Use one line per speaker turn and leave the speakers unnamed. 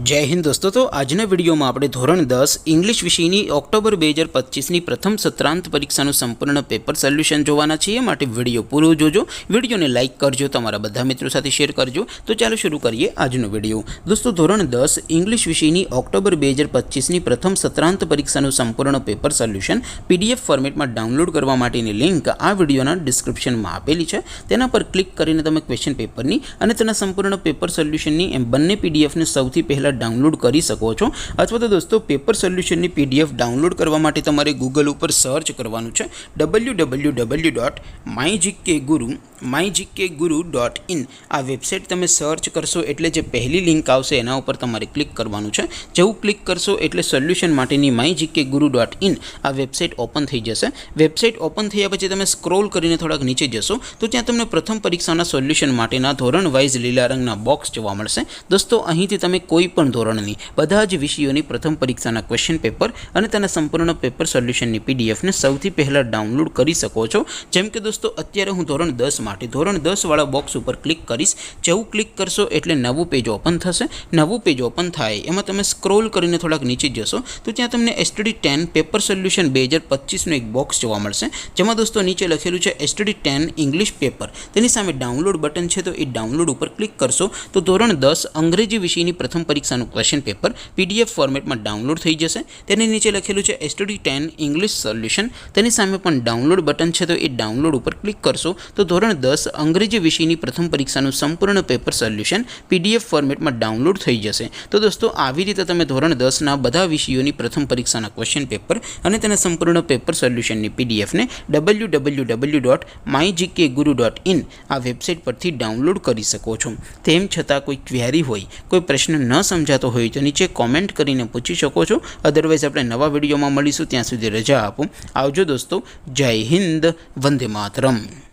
जय हिंद दोस्तों। तो आजना विडियो में आपणे धोरण 10 इंग्लिश विषयनी ऑक्टोबर 2025 ની પ્રથમ સત્રાંત પરીક્ષાનું સંપૂર્ણ પેપર સોલ્યુશન જોવાના છીએ। માટે વિડિયો પૂરો જોજો, વિડિયોને લાઈક કરજો, તમારા બધા મિત્રો સાથે શેર કરજો। તો ચાલો શરૂ કરીએ આજનો વિડિયો। दोस्तों ધોરણ 10 इंग्लिश વિષયની ऑक्टोबर 2025 ની પ્રથમ સત્રાંત પરીક્ષાનું સંપૂર્ણ પેપર સોલ્યુશન PDF ફોર્મેટમાં ડાઉનલોડ કરવા માટેની લિંક આ વિડિયોના ડિસ્ક્રિપ્શનમાં આપેલી છે। તેના પર ક્લિક કરીને તમે ક્વેશ્ચન પેપરની અને તેના સંપૂર્ણ પેપર સોલ્યુશનની એમ બંને PDF ને સૌથી પહેલા डाउनलॉड कर सको छो। अथवा तो दोस्तों पेपर सोल्यूशन की PDF डाउनलॉड करवा माटे तमारे गूगल पर सर्च करवानुं छे www.mygkguru.in। आ वेबसाइट तमे सर्च करशो एटले जे पहली लिंक आवशे एना उपर तमारे क्लिक करवानुं छे। जेवुं क्लिक करशो एटले सोल्यूशन माटेनी mygkguru.in आ वेबसाइट ओपन थई जशे। वेबसाइट ओपन थया पछी तमे स्क्रॉल करीने थोड़ाक नीचे जशो तो त्यां तमने प्रथम परीक्षाना सोल्यूशन माटेना धोरण वाइज लीला रंगना बॉक्स जोवा मळशे। दोस्तों અહીંથી તમે કોઈ પણ ધોરણની બધા જ વિષયોની પ્રથમ પરીક્ષાના ક્વેશ્ચન પેપર અને તેના સંપૂર્ણ પેપર સોલ્યુશનની PDF ને સૌથી પહેલા ડાઉનલોડ કરી શકો છો। જેમ કે દોસ્તો અત્યારે હું ધોરણ 10 માટે ધોરણ 10 વાળા બોક્સ ઉપર ક્લિક કરીશ। જેવું ક્લિક કરશો એટલે નવું પેજ ઓપન થશે। નવું પેજ ઓપન થાય એમાં તમે સ્ક્રોલ કરીને થોડાક નીચે જશો તો ત્યાં તમને STD10 પેપર સોલ્યુશન 2025 નું એક બોક્સ જોવા મળશે। જેમાં દોસ્તો નીચે લખેલું છે STD10 ઇંગ્લિશ પેપર। તેની સામે ડાઉનલોડ બટન છે, તો એ ડાઉનલોડ ઉપર ક્લિક કરશો તો ધોરણ 10 અંગ્રેજી વિષયની પ્રથમ પરીક્ષાનું ક્વેશ્ચન पेपर PDF फॉर्मेटમાં ડાઉનલોડ થઈ જશે। તેની નીચે લખેલું છે STD10 ઇંગ્લિશ સોલ્યુશન। તેની સામે પણ ડાઉનલોડ બટન છે, તો એ ડાઉનલોડ ઉપર ક્લિક કરશો તો ધોરણ 10 અંગ્રેજી વિષયની પ્રથમ પરીક્ષાનું સંપૂર્ણ પેપર સોલ્યુશન PDF ફોર્મેટમાં ડાઉનલોડ થઈ જશે। તો દોસ્તો આવી રીતે તમે ધોરણ 10 ના બધા વિષયોની પ્રથમ પરીક્ષાના ક્વેશ્ચન પેપર અને તેના સંપૂર્ણ પેપર સોલ્યુશનની PDF ને www.mygkguru.in આ વેબસાઇટ પરથી ડાઉનલોડ કરી શકો છો। તેમ છતાં કોઈ ક્વેરી હોય, કોઈ પ્રશ્ન ન समझातो हो तो नीचे कॉमेंट करीने पूछी सको छो। अदरवाइज अपने नवा विडियो में मळीशुं, त्यां सुधी रजा आपो। आवजो दोस्तों। जय हिंद, वंदे मातरम।